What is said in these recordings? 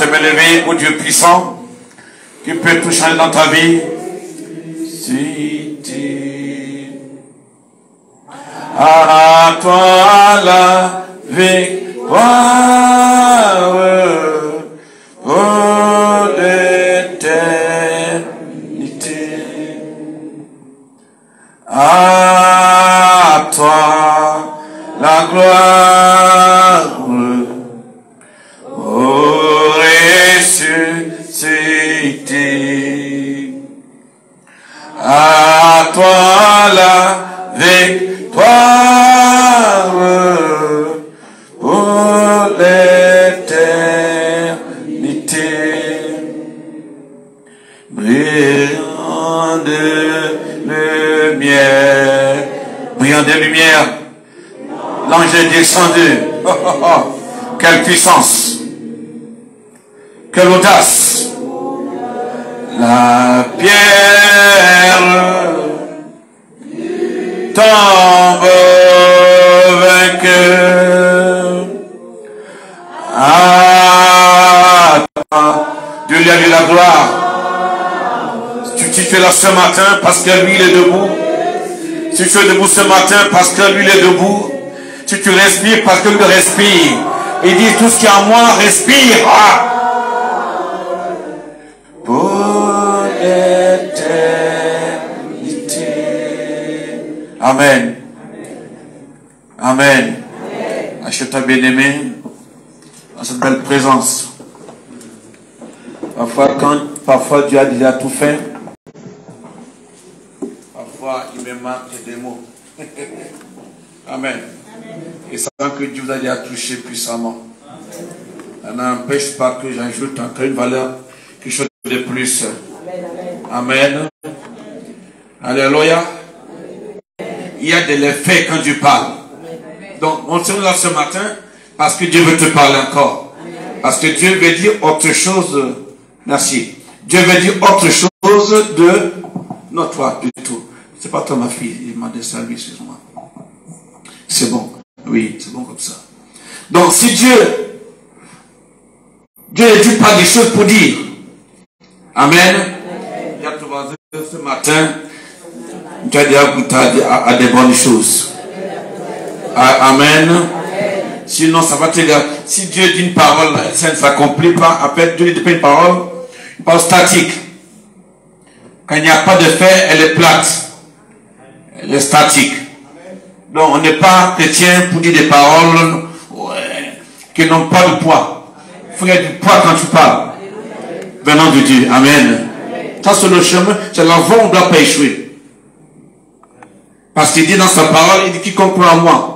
te lever, ô Dieu puissant, qui peut tout changer dans ta vie. Si tu... À toi la victoire, pour l'éternité. À toi la gloire, ô ressuscité. À toi la victoire, pour l'éternité. Brillant de lumière, brillant de lumière, l'ange est descendu. Oh, oh, oh. Quelle puissance, quelle audace. La pierre tombe vainqueur. Ah, Dieu lui a dit la gloire. Tu es là ce matin parce que lui il est debout. Si tu es debout ce matin parce que lui il est debout. Si tu respires parce que lui respire. Il dit tout ce qui est en moi respire. Ah. Pour l'éternité. Amen. Amen. Achète-toi bien-aimé dans cette belle présence. Parfois Dieu a déjà tout fait. Parfois il me manque des mots. Amen. Et savant que Dieu vous a déjà touché puissamment. Ça n'empêche pas que j'ajoute encore une valeur, quelque chose de plus. Amen. Alléluia. Il y a de l'effet quand Dieu parle. Donc, on se là ce matin parce que Dieu veut te parler encore. Parce que Dieu veut dire autre chose. Merci. Dieu veut dire autre chose de... Non, toi, du tout. C'est pas toi, ma fille. Il m'a dit ça, lui, excuse-moi. C'est bon. Oui, c'est bon comme ça. Donc, si Dieu ne dit pas des choses pour dire. Amen. Il y a ce matin, tu as déjà goûté à des bonnes choses. Amen. Sinon, ça va te dire, si Dieu dit une parole, ça ne s'accomplit pas. Après, Dieu ne dit pas une parole statique. Quand il n'y a pas de fait, elle est plate. Elle est statique. Donc, on n'est pas chrétien pour dire des paroles qui n'ont pas de poids. Il faut qu'il y ait du poids quand tu parles. Venant de Dieu. Amen. Ça, c'est le chemin. C'est la voie où on ne doit pas échouer. Parce qu'il dit dans sa parole, il dit quiconque croit en moi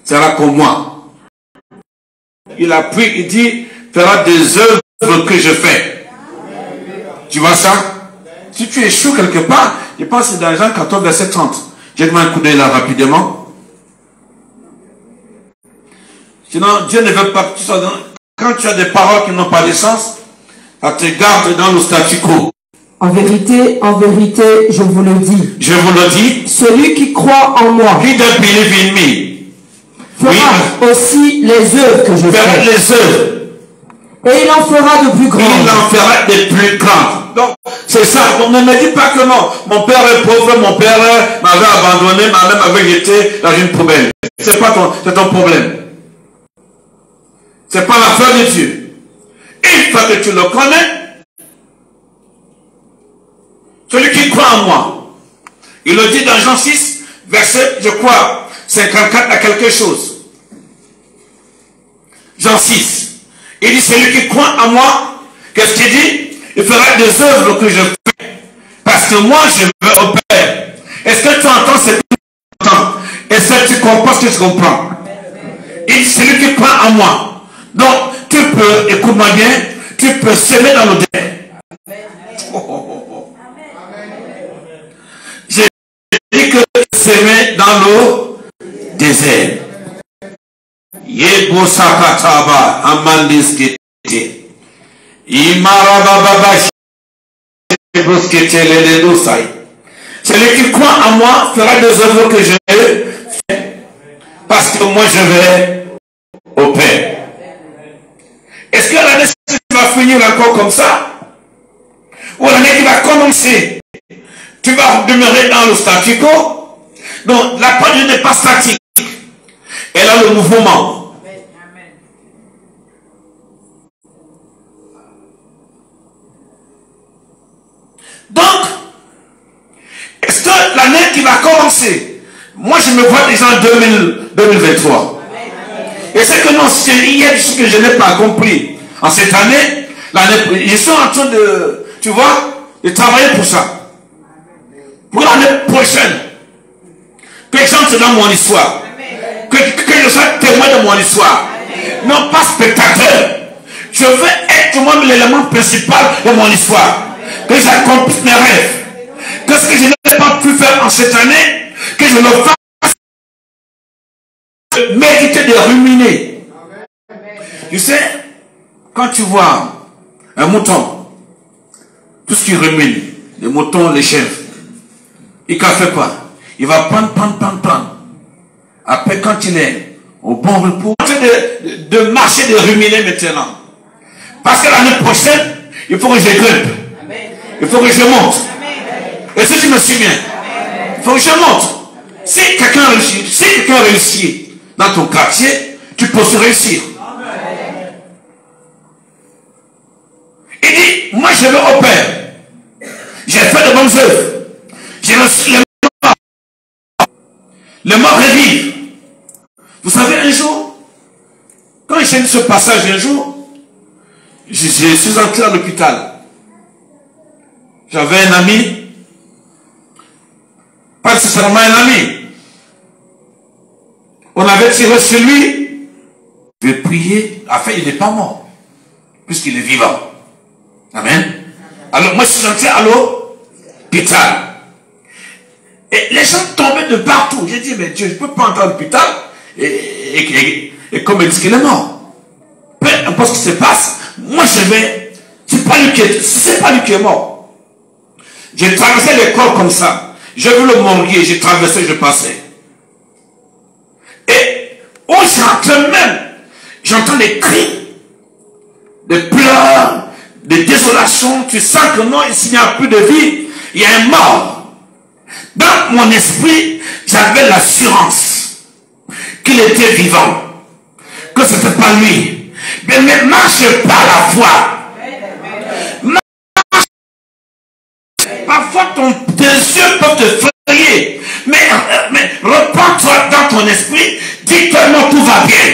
sera comme moi. Il a pris, il dit, fera des œuvres que je fais. Tu vois ça? Si tu échoues quelque part, je pense que c'est dans Jean 14, verset 30. Jette-moi un coup d'œil là rapidement. Sinon, Dieu ne veut pas que tu sois dans... Quand tu as des paroles qui n'ont pas de sens, ça te garde dans le statu quo. En vérité, je vous le dis. Je vous le dis. Celui qui croit en moi. He that believe in me. Fera aussi les œuvres que je fais. Les œuvres. Et il en fera de plus grandes. Il en fera de plus grandes. Donc, c'est ça. On ne me dit pas que non. Mon père est pauvre, mon père m'avait abandonné, ma mère m'avait jeté dans une poubelle. C'est pas c'est ton problème. C'est pas l'affaire de Dieu. Une fois que tu le connais, celui qui croit en moi, il le dit dans Jean 6, verset, je crois, 54 à quelque chose. Jean 6. Il dit, celui qui croit en moi, qu'est-ce qu'il dit? Il fera des œuvres que je fais. Parce que moi, je vais au Père. Est-ce que tu entends ce que tu entends? Est-ce que tu comprends ce que je comprends? Il dit, celui qui croit en moi. Donc, tu peux, écoute-moi bien, tu peux semer dans le désert. J'ai dit que semer dans le désert. Yebo sakataba amandiskete. Imarababa sheboskete leledosai. Celui qui croit en moi fera des œuvres que je fais. Parce que moi je vais au Père. Est-ce que l'année tu vas encore comme ça, ou l'année qui va commencer, tu vas demeurer dans le statu quo. Donc la parole de Dieu n'est pas statique. Elle a le mouvement. Donc, est-ce que l'année qui va commencer, moi je me vois déjà en 2023. Et c'est que non, il y a des choses que je n'ai pas compris en cette année. Je suis en train de, tu vois, de travailler pour ça. Pour l'année prochaine. Que les gens se donnent mon histoire. Que je sois témoin de mon histoire. Non pas spectateur. Je veux être moi l'élément principal de mon histoire. Que j'accomplisse mes rêves. Que ce que je n'ai pas pu faire en cette année, que je le fasse. Méditer de ruminer. Tu sais, quand tu vois un mouton, tout ce qui rumine, les moutons, les chèvres, il ne fait quoi? Il va prendre. Après, quand il est au bon repos, de marcher, de ruminer maintenant. Parce que l'année prochaine, il faut que je grimpe. Il faut que je monte. Et si tu me suis bien, il faut que je monte. Si quelqu'un réussit dans ton quartier, tu peux se réussir. Il dit, moi je vais au Père. J'ai fait de bonnes œuvres. J'ai reçu les morts. Les morts revivent. Vous savez, un jour, quand j'ai lu ce passage un jour, je suis entré à l'hôpital. J'avais un ami, pas nécessairement un ami. On avait tiré sur lui. Je vais prier. Enfin, il n'est pas mort, puisqu'il est vivant. Amen. Alors, moi, je suis entré à l'hôpital. Et les gens tombaient de partout. J'ai dit, mais Dieu, je ne peux pas entrer à l'hôpital et comme il dit qu'il est mort. Peu importe ce qui se passe, moi, je vais. C'est pas lui qui est mort. J'ai traversé l'école comme ça. J'ai vu le morguer, j'ai traversé, je passais. Et où j'entends même, j'entends des cris, des pleurs, des désolations. Tu sens que non, s'il n'y a plus de vie, il y a un mort. Dans mon esprit, j'avais l'assurance qu'il était vivant, que ce n'était pas lui. Mais marche par la foi. Parfois, tes yeux peuvent te frayer. Mais reprends-toi dans ton esprit. Dis-toi, non, tout va bien.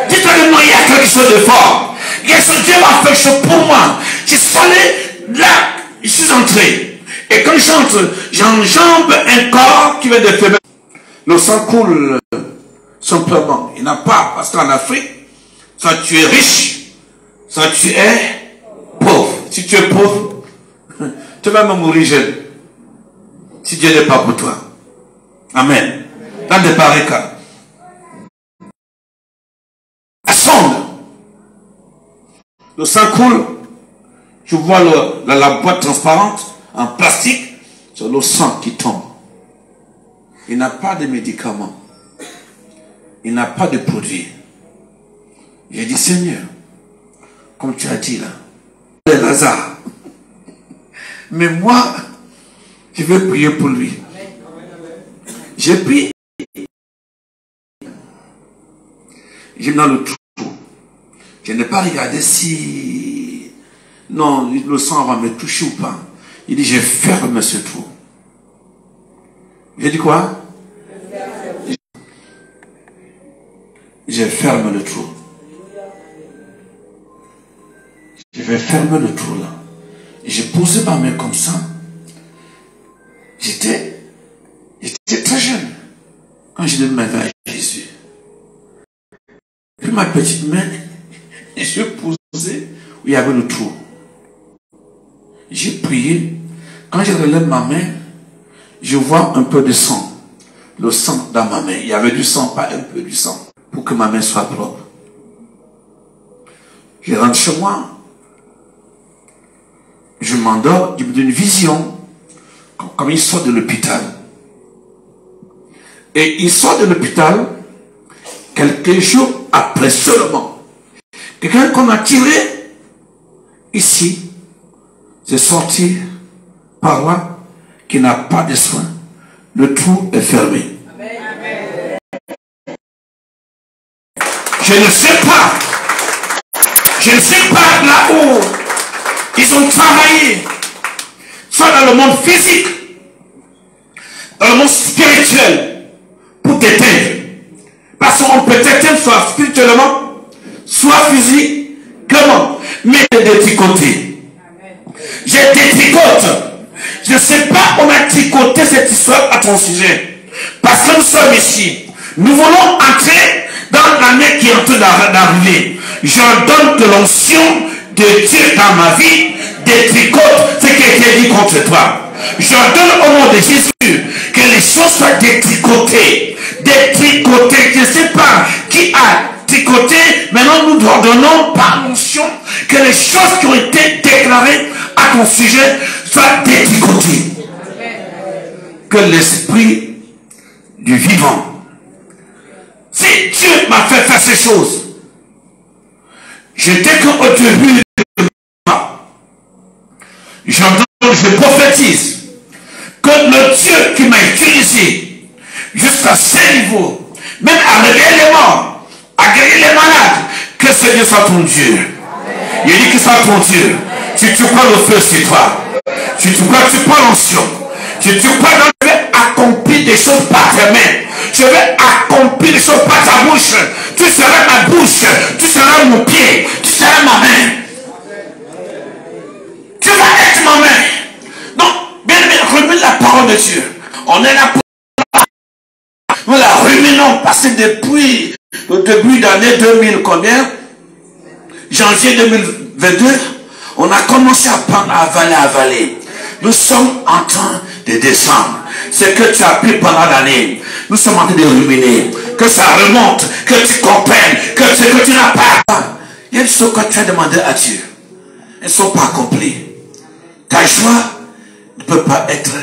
Dis-toi, non, il y a quelque chose de fort. Il y a ce Dieu va faire quelque chose pour moi. Je suis allé là, je suis entré. Et quand j'entre, j'enjambe un corps qui vient de faire. Le sang coule simplement. Il n'a pas, parce qu'en Afrique, soit tu es riche, soit tu es pauvre. Si tu es pauvre, tu vas même mourir jeune. Si Dieu n'est pas pour toi. Amen. Dans de pareils cas. La sonde. Le sang coule. Je vois la boîte transparente en plastique. C'est le sang qui tombe. Il n'a pas de médicaments. Il n'a pas de produit. J'ai dit, Seigneur, comme tu as dit là, c'est Lazare. Mais moi, je vais prier pour lui. J'ai pris. J'ai mis dans le trou. Je n'ai pas regardé si... Non, le sang va me toucher ou pas. Il dit, je ferme ce trou. J'ai dit quoi? Je ferme le trou. Je vais fermer le trou là. J'ai posé ma main comme ça. J'étais très jeune quand j'ai donné ma vie à Jésus. Puis ma petite main, j'ai posé où il y avait le trou. J'ai prié. Quand je relève ma main, je vois un peu de sang. Le sang dans ma main. Il y avait du sang, pas un peu du sang. Pour que ma main soit propre. Je rentre chez moi. Je m'endors, il me donne une vision, comme il sort de l'hôpital. Et il sort de l'hôpital, quelques jours après seulement. Quelqu'un qu'on a tiré, ici, c'est sorti par là, qui n'a pas de soin. Le trou est fermé. Amen. Je ne sais pas là où ils ont travaillé, soit dans le monde physique, dans le monde spirituel, pour t'éteindre. Parce qu'on peut t'éteindre soit spirituellement, soit physiquement, mais détricoter. J'ai détricote. Je ne sais pas où on a tricoté cette histoire à ton sujet. Parce que nous sommes ici. Nous voulons entrer dans l'année qui est en train d'arriver. J'ordonne que l'onction de Dieu dans ma vie détricote ce qui a été dit contre toi. J'ordonne au nom de Jésus que les choses soient détricotées. Détricotées. Je ne sais pas qui a tricoté. Maintenant, nous ordonnons par l'onction que les choses qui ont été déclarées à ton sujet soient détricotées. Que l'esprit du vivant, si Dieu m'a fait faire ces choses, je déclare au début de moi, je prophétise que le Dieu qui m'a utilisé jusqu'à ce niveau, même à réveiller les morts, à guérir les malades, que ce Dieu soit ton Dieu. Il dit que soit ton Dieu. Tu crois le feu sur toi. Tu prends l'onction. Tu crois que je vais accomplir des choses par tes mains. Je vais accomplir des choses par ta bouche. Tu seras ma bouche. Tu seras mon pied. Tu seras ma main. Tu vas être ma main. Donc, bien aimé, remets la parole de Dieu. On est là pour nous la ruminons parce que depuis le début d'année 2000 combien? Janvier 2022, on a commencé à prendre, à avaler. Nous sommes en train de descendre. Ce que tu as appris pendant l'année, nous sommes en train de ruminer. Que ça remonte, que tu comprennes, que ce que tu n'as pas. Il y a des choses que tu as demandé à Dieu. Elles ne sont pas accomplies. Ta joie ne peut pas être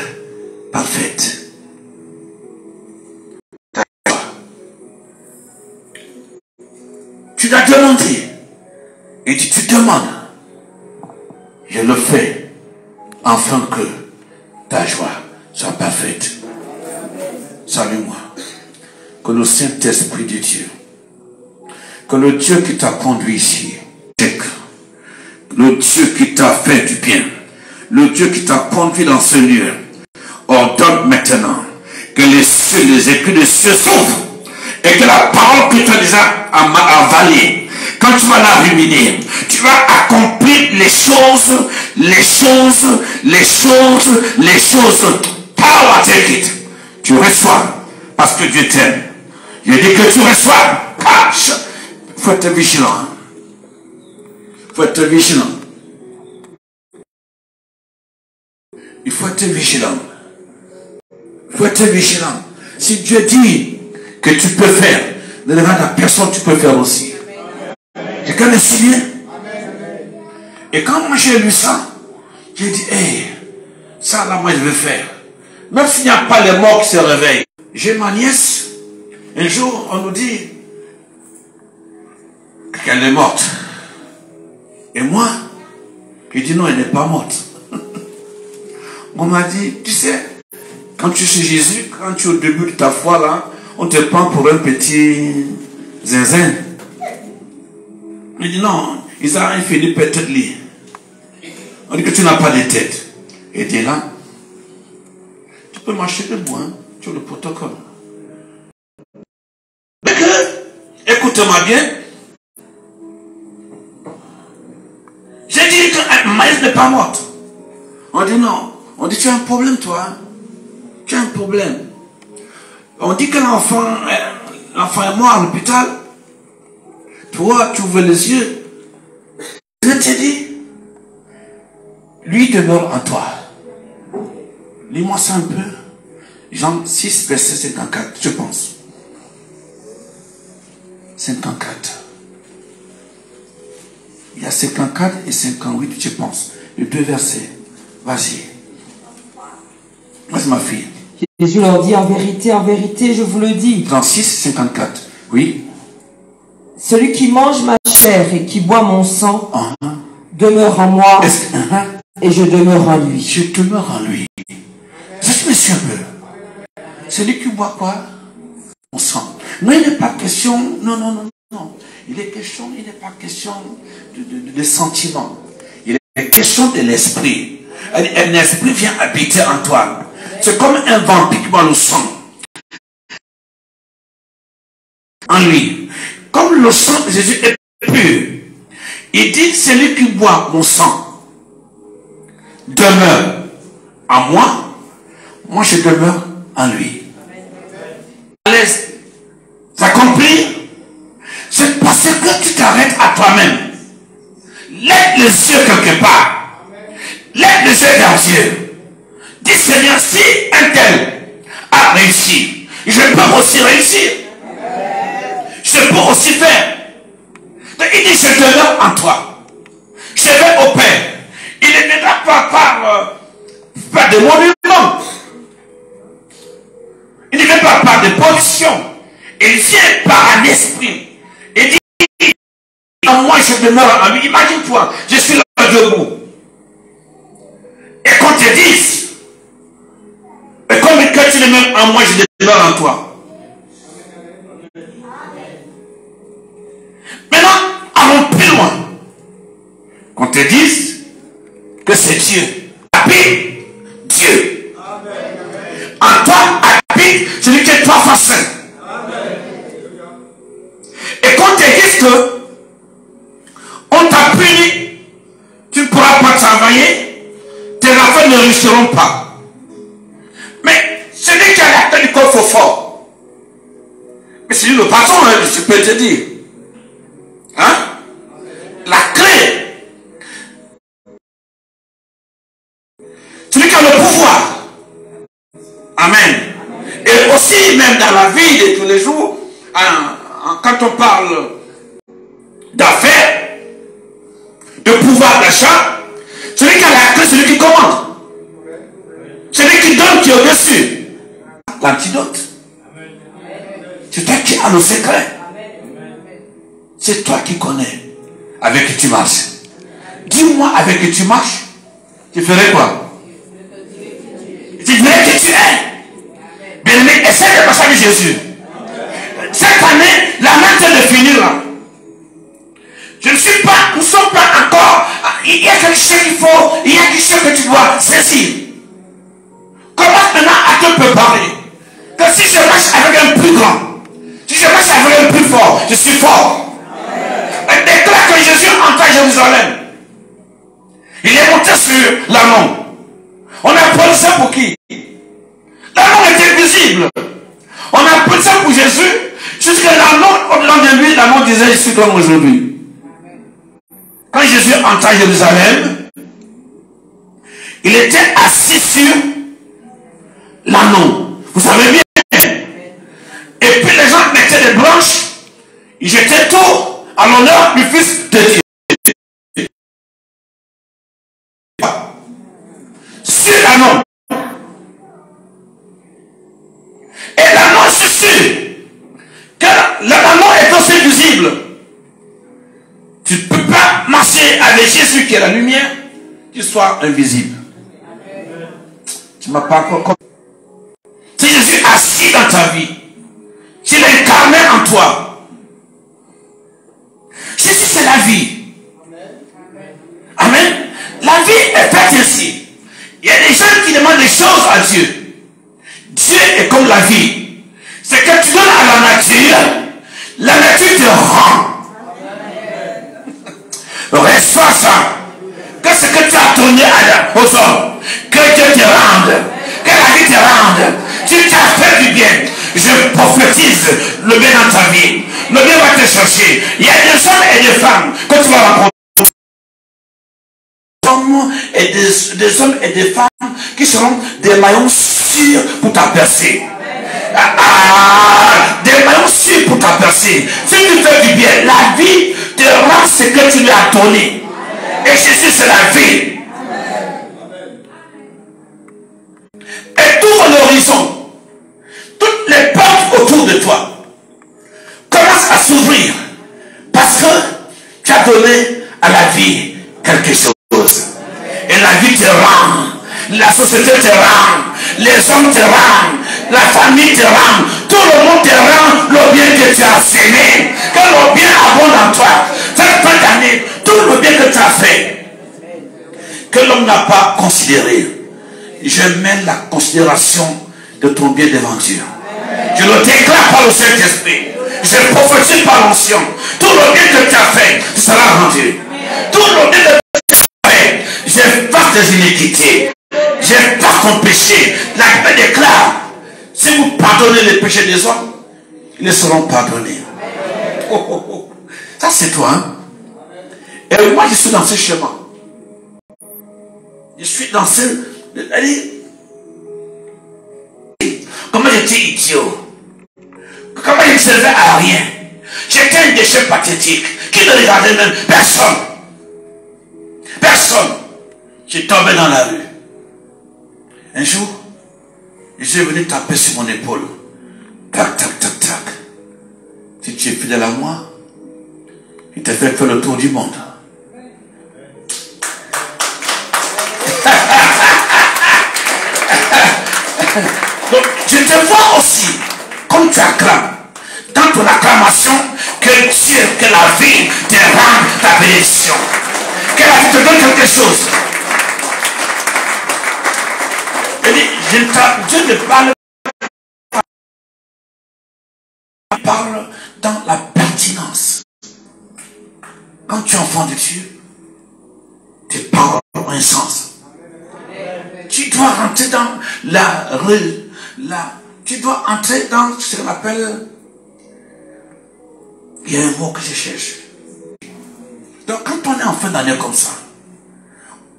parfaite. Ta joie. Tu l'as demandé. Et tu demandes. Je le fais afin que ta joie soit parfaite. Salue-moi. Que le Saint-Esprit de Dieu, que le Dieu qui t'a conduit ici, le Dieu qui t'a fait du bien, le Dieu qui t'a conduit dans ce lieu, ordonne maintenant que les cieux, les écrits des cieux s'ouvrent et que la parole que tu as déjà avalée, quand tu vas la ruminer, tu vas accomplir les choses. Power, take it. Tu reçois parce que Dieu t'aime. Je dis que tu reçois. Il faut être vigilant. Il faut être vigilant. Il faut être vigilant. Il faut être vigilant. Si Dieu dit que tu peux faire, ne demande à personne, tu peux faire aussi. J'ai qu'à le signer. Et quand moi j'ai lu ça, j'ai dit, hey, ça là moi je vais faire. Même s'il n'y a pas les morts qui se réveillent. J'ai ma nièce, un jour on nous dit qu'elle est morte. Et moi, j'ai dit non, elle n'est pas morte. On m'a dit, tu sais, quand tu sais Jésus, quand tu es au début de ta foi là, on te prend pour un petit zinzin. Il dit non, ils ont fini peut-être lui. On dit que tu n'as pas de tête. Et tu es là. Tu peux marcher debout, hein, tu as le protocole. Mais que, écoute-moi bien. J'ai dit que Maïs n'est pas morte. On dit non. On dit tu as un problème toi. Hein? Tu as un problème. On dit que l'enfant est mort à l'hôpital. Toi, tu ouvres les yeux. Je te dis, lui demeure en toi. Lis-moi ça un peu. Jean 6, verset 54, je pense. 54. Il y a 54 et 58, je pense. Les deux versets. Vas-y. Vas-y, ma fille. Jésus leur dit, en vérité, je vous le dis. 36, 54. Oui. Celui qui mange ma chair et qui boit mon sang demeure en moi et je demeure en lui. Je demeure en lui. Je me suis un peu. C'est lui qui boit quoi? Mon sang. Non, il n'est pas question. Non, non, non, non. Il n'est pas question de sentiments. Il est question de l'esprit. Un esprit vient habiter en toi. C'est comme un vampire qui boit le sang. En lui. Comme le sang de Jésus est pur. Il dit, celui qui boit mon sang demeure en moi. Moi, je demeure en lui. Ça compris? C'est parce que tu t'arrêtes à toi-même. Lève les yeux quelque part. Lève les yeux vers Dieu. Dis Seigneur, si un tel a réussi, je peux aussi réussir. Je peux aussi faire. Donc il dit, je demeure en toi. Je vais au Père. Il ne viendra pas par des monuments. Il ne vient pas par des positions. Il vient par un esprit. Il dit, en moi je demeure en lui. Imagine-toi, je suis là debout. Et qu'on te dise, et comme que tu demeures en moi, je demeure en toi. Maintenant, allons plus loin. Qu'on te dise que c'est Dieu. Habite Dieu. En toi habite celui qui est trois fois saint. Et qu'on te dise que on t'a puni, tu ne pourras pas travailler, tes enfants ne réussiront pas. Mais celui qui a la clé du coffre fort, mais c'est lui le patron, hein, je peux te dire. Hein? La clé. Celui qui a le pouvoir. Amen. Et aussi, même dans la vie de tous les jours, quand on parle d'affaires, de pouvoir d'achat, celui qui a la clé, celui qui commande. Celui qui donne, qui est au-dessus. L'antidote. C'est toi qui as le secret. C'est toi qui connais avec qui tu marches. Dis-moi avec qui tu marches, tu ferais quoi? Tu dirais qui tu es. Bien-aimé, essaie de passer avec Jésus. Cette année, la main vient de finir là. Je ne suis pas, nous ne sommes pas encore. Il y a quelque chose qu'il faut, il y a quelque chose que tu dois saisir. Commence maintenant à te préparer. Que si je marche avec un plus grand, si je marche avec un plus fort, je suis fort. Et déclare que Jésus entra à Jérusalem. Il est monté sur l'amont. On a pris ça pour qui? L'amont était visible. On a pris ça pour Jésus. Jusqu'à l'amont, au-delà de lui, l'amont disait, je suis comme aujourd'hui. Quand Jésus entra à Jérusalem, il était assis sur l'amont. Vous savez bien. Et puis les gens mettaient des branches. Ils jetaient tout à l'honneur du Fils de Dieu. Sur l'anneau. Et l'anneau suffit. Car l'anneau est aussi visible. Tu ne peux pas marcher avec Jésus qui est la lumière, tu sois invisible. Tu ne m'as pas encore compris. Si Jésus est assis dans ta vie, s'il est incarné en toi, Jésus, c'est la vie. Amen. La vie est faite ainsi. Il y a des gens qui demandent des choses à Dieu. Dieu est comme la vie. C'est que tu donnes à la nature te rend. Reçois ça. Que ce que tu as donné aux hommes, que Dieu te rende. Que la vie te rende. Tu t'as fait du bien. Je prophétise le bien dans ta vie. Le bien va te chercher. Il y a des hommes et des femmes que tu vas rencontrer. Des hommes et des femmes qui seront des maillons sûrs pour ta percée. Des maillons sûrs pour ta percée. Si tu fais du bien, la vie te rend ce que tu lui as donné. Et Jésus, c'est la vie. Et tout l'horizon, toutes les portes autour de toi commencent à s'ouvrir parce que tu as donné à la vie quelque quelque chose. Et la vie te rend. La société te rend. Les hommes te rendent. La famille te rend. Tout le monde te rend le bien que tu as semé. Que le bien abonde en toi. Cette fin d'année, tout le bien que tu as fait, que l'homme n'a pas considéré, je mets la considération de ton bien devant Dieu. Je le déclare par le Saint-Esprit. Je prophétise par l'onction. Tout le bien que tu as fait sera rendu. Tout le bien que tu as fait, j'efface des iniquités. J'efface ton péché. La Bible déclare, si vous pardonnez les péchés des hommes, ils seront pardonnés. Oh, oh, oh. Ça c'est toi, hein? Et moi je suis dans ce chemin. Je suis dans ce... Comment j'étais idiot. Comment je ne servais à rien. J'étais un déchet pathétique. Qui ne regardait même personne. Personne. J'ai tombé dans la rue. Un jour, je suis venu taper sur mon épaule. Tac, tac, tac, tac. Si tu es fidèle à moi, il t'a fait faire le tour du monde. Donc, je te vois aussi, comme tu acclames, dans ton acclamation, que Dieu, que la vie te rende ta bénédiction. Que la vie te donne quelque chose. Dieu ne parle pas. Il parle dans la pertinence. Quand tu es enfant de Dieu, tes paroles ont un sens. Tu dois rentrer dans tu dois entrer dans ce qu'on appelle, il y a un mot que je cherche. Donc quand on est en fin d'année comme ça,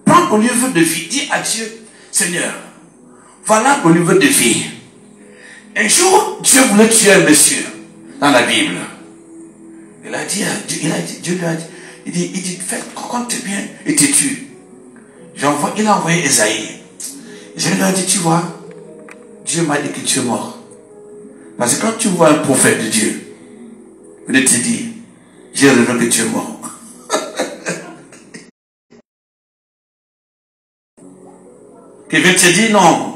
prends ton livre de vie, dis à Dieu, Seigneur, voilà mon livre de vie. Un jour, Dieu voulait tuer un monsieur dans la Bible. Dieu lui a dit, il dit, fais, compte bien et te tue. Il a envoyé Esaïe. Je lui ai dit, tu vois, Dieu m'a dit que tu es mort. Parce que quand tu vois un prophète de Dieu, il te dit, j'ai révélé que tu es mort. Qu'il vient te dire, non,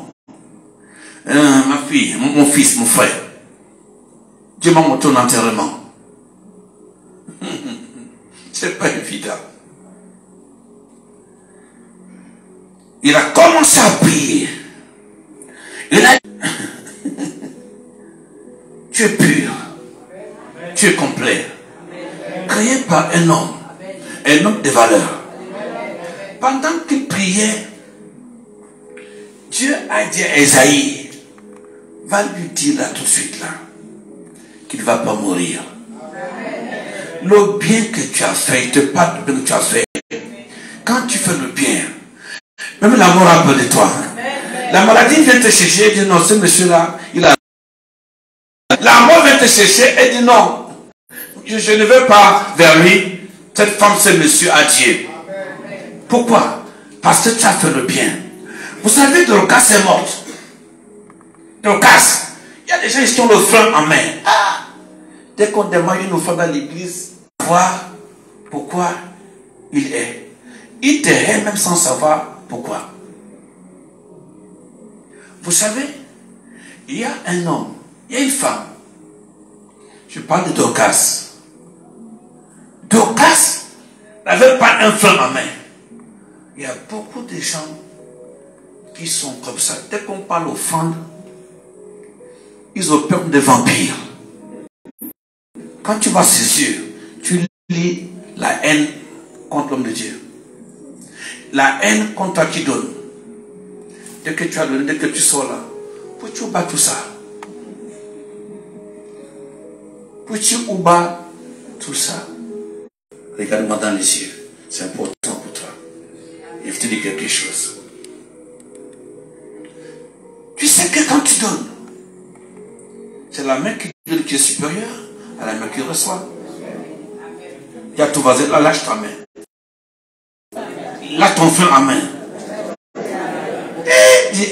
ma fille, mon fils, mon frère, Dieu m'a montré ton enterrement. C'est pas évident. Il a commencé à prier. Il a dit, tu es pur. Tu es complet. Créé par un homme de valeur. Pendant qu'il priait, Dieu a dit à Esaïe, va lui dire là tout de suite là, qu'il ne va pas mourir. Le bien que tu as fait, il te parle du bien que tu as fait. Quand tu fais le bien, même la mort a peur de toi. La maladie vient te chercher et dit non, ce monsieur-là, il a... La mort vient te chercher et dit non, je ne veux pas vers lui. Cette femme, ce monsieur a Dieu. Pourquoi? Parce que tu as fait le bien. Vous savez, Dorcas est morte. Dorcas, il y a des gens qui ont le frein en main. Ah, dès qu'on demande une offrande dans l'église, voir pourquoi il est. Il te hait même sans savoir pourquoi. Vous savez, il y a un homme, il y a une femme. Je parle de Dorcas. Dorcas n'avait pas un frein en main. Il y a beaucoup de gens qui sont comme ça. Dès qu'on parle offrande, ils ont peur des vampires. Quand tu vois ses yeux, tu lis la haine contre l'homme de Dieu. La haine contre qui donne. Dès que tu as donné, dès que tu sors là, pour tu oublies tout ça. Pour tu oublies tout ça. Regarde-moi dans les yeux. C'est important pour toi. Et je te dis quelque chose. Tu sais que quand tu donnes, c'est la main qui donne qui est supérieure à la main qui reçoit. Il y a tout vas-y, là, lâche ta main. Lâche ton frère en main. Dis,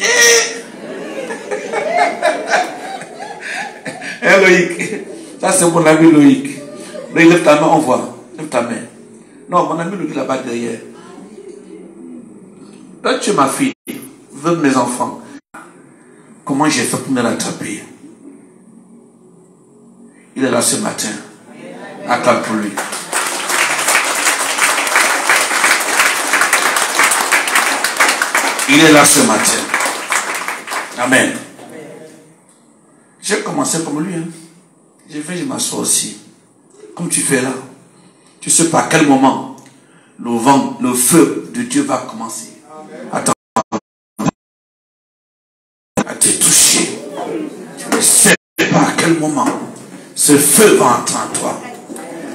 Loïc, ça c'est mon ami Loïc. Lève ta main, on voit. Lève ta main. Non, mon ami Loïc là-bas derrière. Là, tu es ma fille, veux mes enfants. Comment j'ai fait pour me l'attraper? Il est là ce matin. Acclame pour lui. Il est là ce matin. Amen. J'ai commencé comme lui. J'ai fait, je m'assois aussi. Comme tu fais là. Tu sais pas à quel moment le vent, le feu de Dieu va commencer. Attends. À te toucher. Tu ne sais pas à quel moment ce feu va entrer en toi.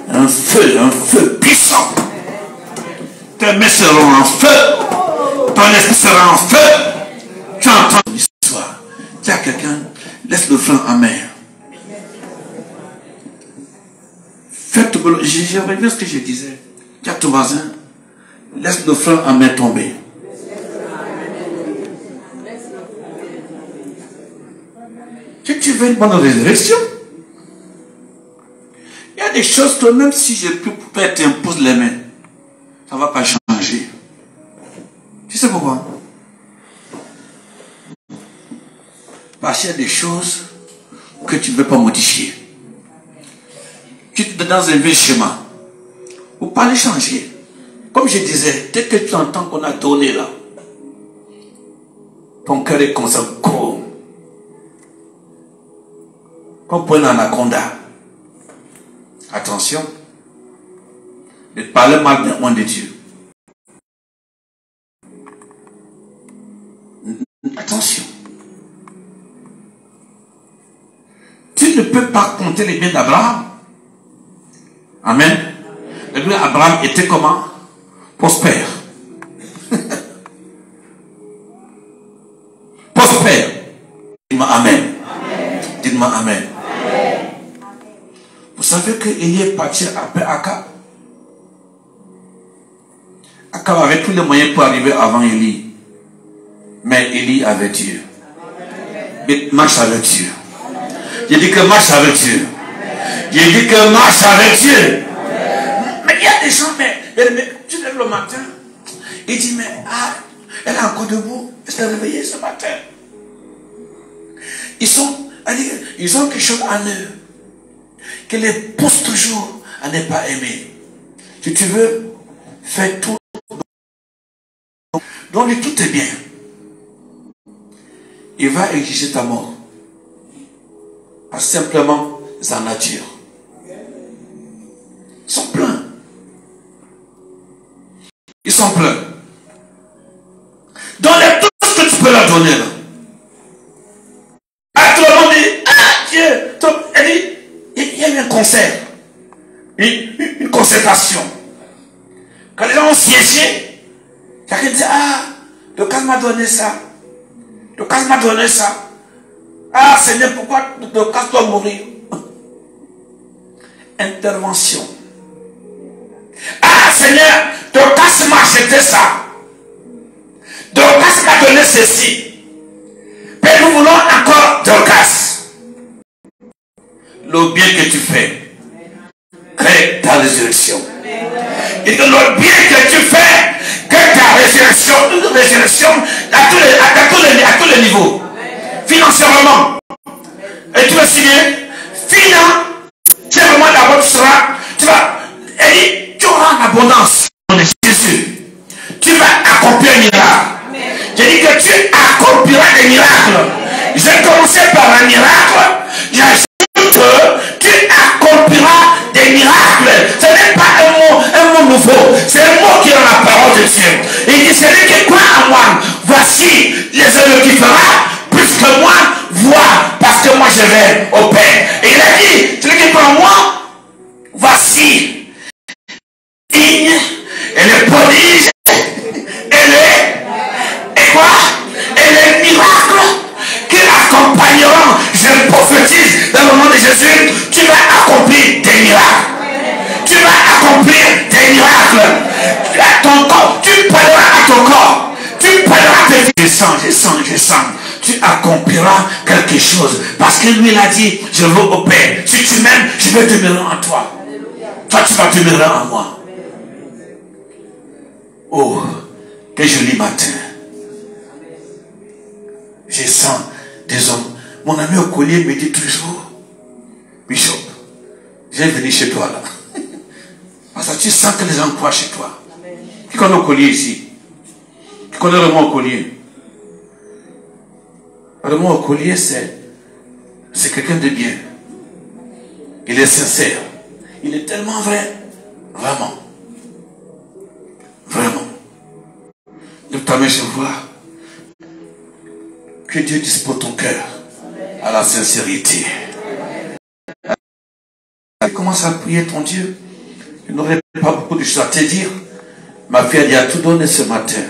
Un feu puissant. Tes mains seront en feu. Ton esprit sera en feu. Tu entends l'histoire. Dis à quelqu'un, laisse le feu en mer. Faites, j'ai revu ce que je disais. Dis à ton voisin, laisse le feu en mer tomber. Que tu veux une bonne résurrection? Il y a des choses que même si je peux t'impose les mains, ça ne va pas changer. Tu sais pourquoi? Parce qu'il y a des choses que tu ne veux pas modifier. Tu es dans un vieux schéma. Vous ne pouvez pas les changer. Comme je disais, dès que tu entends qu'on a tourné là, ton cœur est comme ça, gros. Comme pour un anaconda. Attention. Ne parlez mal de loin de Dieu. Attention. Tu ne peux pas compter les biens d'Abraham. Amen. Les biens d'Abraham étaient comment? Prospères. Prospères. Dites-moi Amen. Dites-moi Amen. Vous savez que Élie est parti après Akab. Akab avait tous les moyens pour arriver avant Élie. Mais Élie avait Dieu. Il marche avec Dieu. J'ai dit que marche avec Dieu. J'ai dit que marche avec Dieu. Mais il y a des gens, mais tu te lèves le matin. Il dit, mais elle est encore debout. Elle s'est réveillée ce matin. Ils ont quelque chose en eux qui les pousse toujours à ne pas aimer. Si tu veux, fais tout. Donc tout est bien. Il va exiger ta mort. Parce que simplement, sa nature. Ils sont pleins. Ils sont pleins. Donne tout ce que tu peux leur donner là. À tout le monde dit, Dieu, elle dit, il y a eu un concert. Une concertation. Quand les gens ont siégé, quelqu'un dit, le cas m'a donné ça. Le cas m'a donné ça. Seigneur, pourquoi le cas doit mourir? Intervention. Seigneur, Dorcas m'a acheté ça. Dorcas m'a donné ceci. Mais nous voulons encore Dorcas. Le bien que tu fais crée ta résurrection. Et que le bien que tu fais crée ta résurrection. Une résurrection à tous les niveaux. Financièrement. Et tu vas signer. Financièrement d'abord tu auras en abondance. Jésus. Tu vas accomplir un miracle. J'ai dit que tu accompliras des miracles. J'ai commencé par un miracle. J'ajoute que tu accompliras des miracles. Ce n'est pas un mot nouveau. C'est un mot qui est dans la parole de Dieu. Il dit, celui qui croit en moi, voici les œuvres qu'il fera, plus que moi, vois, parce que moi je vais au Père. Et il a dit, celui qui croit en moi, voici et les prodiges et les miracles qui l'accompagneront. Je prophétise dans le nom de Jésus, tu vas accomplir des miracles. Tu vas accomplir des miracles. Ton corps, tu parleras à ton corps. Tu parleras de vie. Je sens. Tu accompliras quelque chose. Parce que lui, il a dit, je veux au Père. Si tu m'aimes, je vais demeurer en toi. Toi, tu vas demeurer en moi. Oh, quel joli matin. je sens des hommes. Mon ami au collier me dit toujours, Bishop, j'ai venu chez toi là. Parce que tu sens que les gens croient chez toi. Qui connaît au collier ici? Qui connaît le mot au collier? Le mot au collier, c'est quelqu'un de bien. Il est sincère. Il est tellement vrai. Vraiment. Vraiment. Donc ta main, je vois que Dieu dispose ton cœur à la sincérité. Tu commences à prier ton Dieu. Je n'aurais pas beaucoup de choses à te dire. Ma fille a dit à tout donné ce matin.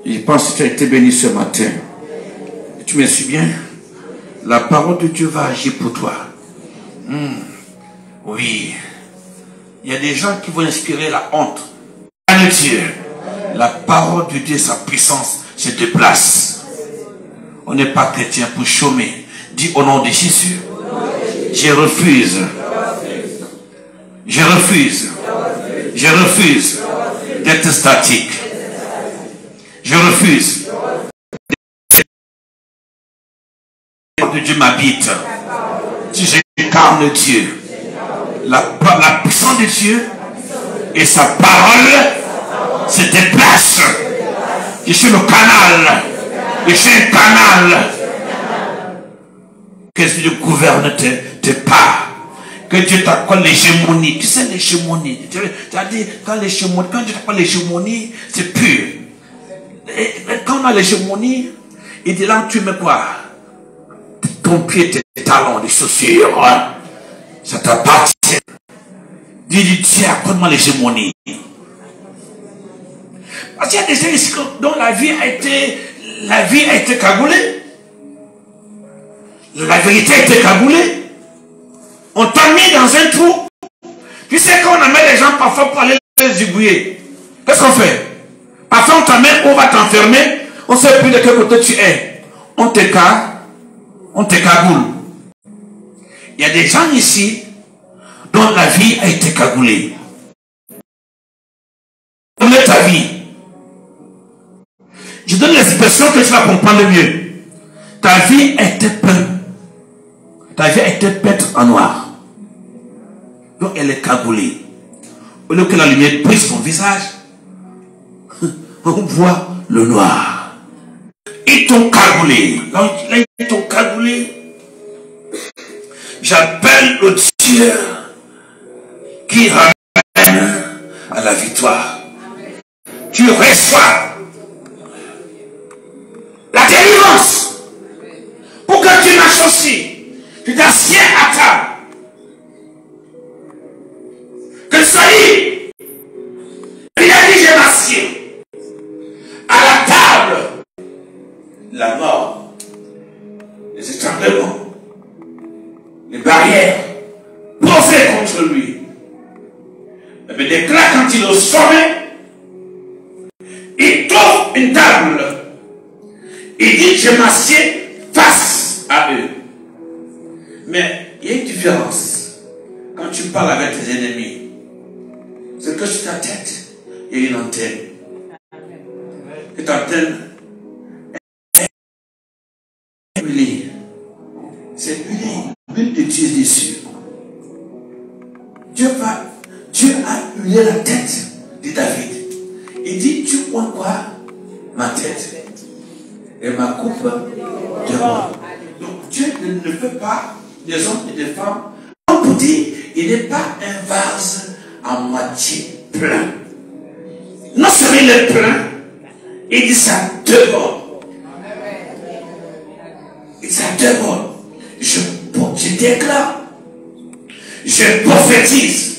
Je pense que tu as été béni ce matin. Tu me suis bien? La parole de Dieu va agir pour toi. Oui. Il y a des gens qui vont inspirer la honte. Dieu. La parole de Dieu, sa puissance se déplace. On n'est pas chrétien pour chômer. Dis au nom de Jésus. Je refuse. Je refuse. Je refuse d'être statique. Je refuse. De Dieu m'habite. Si j'incarne Dieu, la puissance de Dieu et sa parole se déplace. Je suis le canal. Je suis un canal. Que Dieu gouverne tes pas. Que Dieu t'accorde l'hégémonie. Tu sais l'hégémonie. Tu as dit, quand Dieu t'accorde l'hégémonie, c'est pur. Et quand on a l'hégémonie, il dit là, tu mets quoi? Ton pied, tes talons, les chaussures, hein? Ça t'appartient. Dieu dit, Dieu, accorde-moi l'hégémonie. Parce qu'il y a des gens ici dont la vie a été cagoulée. La vérité a été cagoulée. On t'a mis dans un trou. Tu sais, quand on amène les gens parfois pour aller les zigouiller, qu'est-ce qu'on fait? Parfois on t'amène, on va t'enfermer, on ne sait plus de quel côté tu es. On te cagoule. Il y a des gens ici dont la vie a été cagoulée. Donne ta vie. Je donne l'expression que tu vas comprendre mieux. Ta vie a été peinte. Ta vie a été peinte en noir. Donc elle est cagoulée. Au lieu que la lumière brise son visage, on voit le noir. Ils t'ont cagoulé. Là, ils t'ont cagoulé. J'appelle le Dieu qui ramène à la victoire. Tu reçois la délivrance pour que tu marches aussi. Tu t'assieds à table. Que ça y est, il a dit je m'assieds à la table. La mort, les étranglements, les barrières posées contre lui. Il me déclare quand il est au sommet, il trouve une table. Il dit je m'assieds face à eux. Mais il y a une différence. Quand tu parles avec tes ennemis, c'est que sur ta tête, il y a une antenne. Cette antenne est huilée. C'est huilé. L'huile de Dieu est dessus. Dieu a huilé la tête de David. Il dit, tu vois quoi? Ma tête. Et ma coupe de mort. Donc Dieu ne fait pas des hommes et des femmes. On peut dire, il n'est pas un vase à moitié plein. Non seulement il est plein, il dit ça déborde. Il dit ça déborde. Je déclare, je prophétise,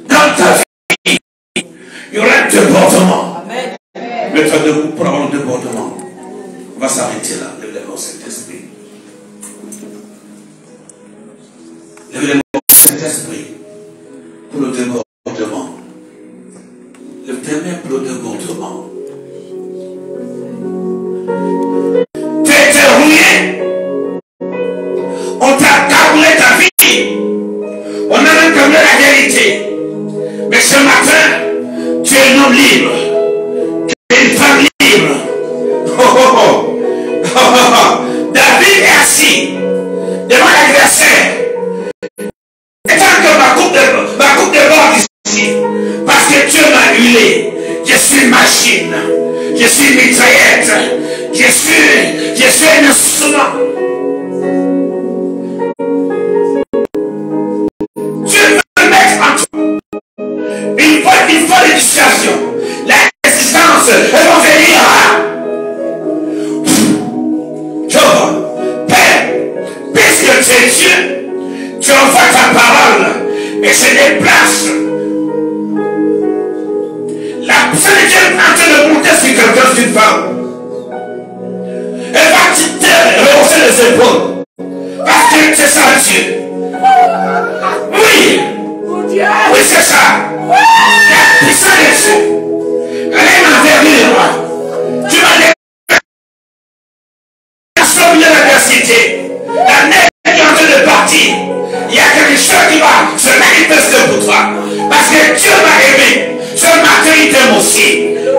dans ta vie, il y aura un débordement. Mets-toi debout pour avoir le débordement. On va s'arrêter là. Lève-les-moi au Saint-Esprit. Lève-les-moi au Saint-Esprit pour le débordement. Lève-les-moi pour le débordement. Tu as été rouillé. On t'a caboulé ta vie. On a même caboulé la vérité. Mais ce matin, tu es un homme libre. Tu es une femme libre. Oh oh oh. Oh assis devant l'adversaire. Et tant que ma coupe déborde ici, parce que Dieu m'a huilé, je suis machine, je suis mitraillette, je suis un instrument. Dieu veut mettre en toi une fois de dissuasion. La résistance, elle va venir. Père, puisque tu es Dieu, tu envoies ta parole et se déplace. La puissance de Dieu est en train de monter sur quelqu'un, sur une femme. Elle va te rehausser les épaules. Parce que c'est ça Dieu. Oui. Oui, c'est ça. La puissance de Dieu. Elle est envers tu vas de l'adversité, la neige est en train de partir. Il y a quelque chose qui va se manifester pour toi. Parce que Dieu m'a aimé. Ce matin, il t'aime aussi.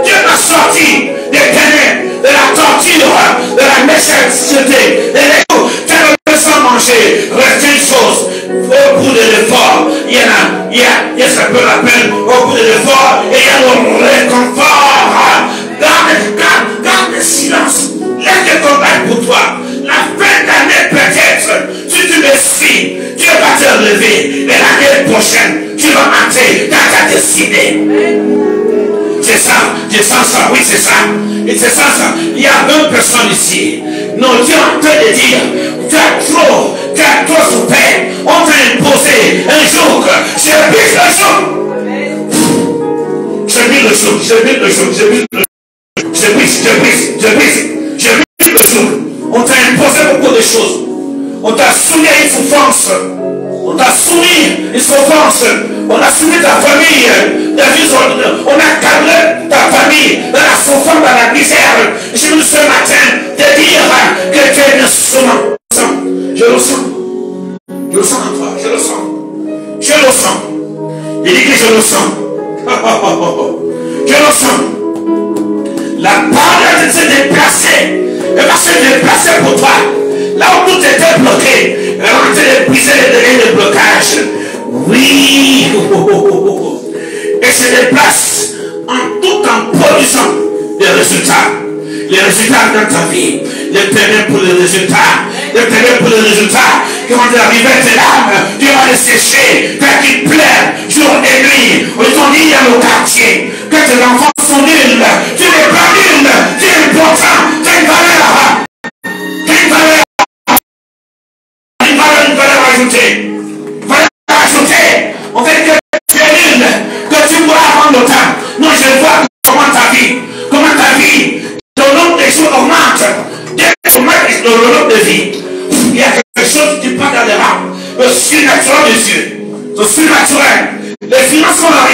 Dieu m'a sorti des ténèbres, de la torture, de la méchanceté, de l'égout. Tu as besoin de manger. Reste une chose. Au bout de l'effort, il y a ça peut la peine. Au bout de l'effort, il y a le réconfort. Garde le silence. Laisse le combat pour toi. La fin d'année peut-être, si tu me suis, Dieu va te relever. Et l'année prochaine, tu vas entrer dans ta destinée. C'est ça, je sens ça, oui c'est ça. Et c'est ça. Il y a 20 personnes ici. Non, Dieu est en train de dire, tu as trop souffert. On t'a imposé un jour que je brise le jour. Je brise le jour. On t'a imposé beaucoup de choses. On t'a soumis à une souffrance. On t'a soumis une souffrance. On a soumis ta famille. On a cadré ta famille dans la souffrance, dans la misère. Je veux ce matin te dire que tu es un instrument. Je le sens. Je le sens en toi. Je le sens. Je le sens. Il dit que je le sens. Je le sens. La parole de se déplacer. Elle va se déplacer pour toi. Là où tout était bloqué, elle va te briser les blocages. Oui. Et se déplace en produisant des résultats. Les résultats dans ta vie. L'éternel pour les résultats. L'éternel pour les résultats. Quand tu arrives à tes larmes, Dieu va les sécher. Quand il pleure, jour et nuit. Ils ont dit dans le quartier que tes enfants sont nuls. Tu n'es pas nul. Tu es important. Tu as une valeur. Tu as une valeur. Une valeur ajoutée. Valeur ajoutée. On fait que tu es nul. Que tu pourras prendre le temps. Non, je vois comment ta vie, ton nombre de jours augmente. Dès que augmente le nombre de vie, il y a quelque chose qui part dans les rangs. Le surnaturel de Dieu. Le surnaturel. Les finances vont arriver.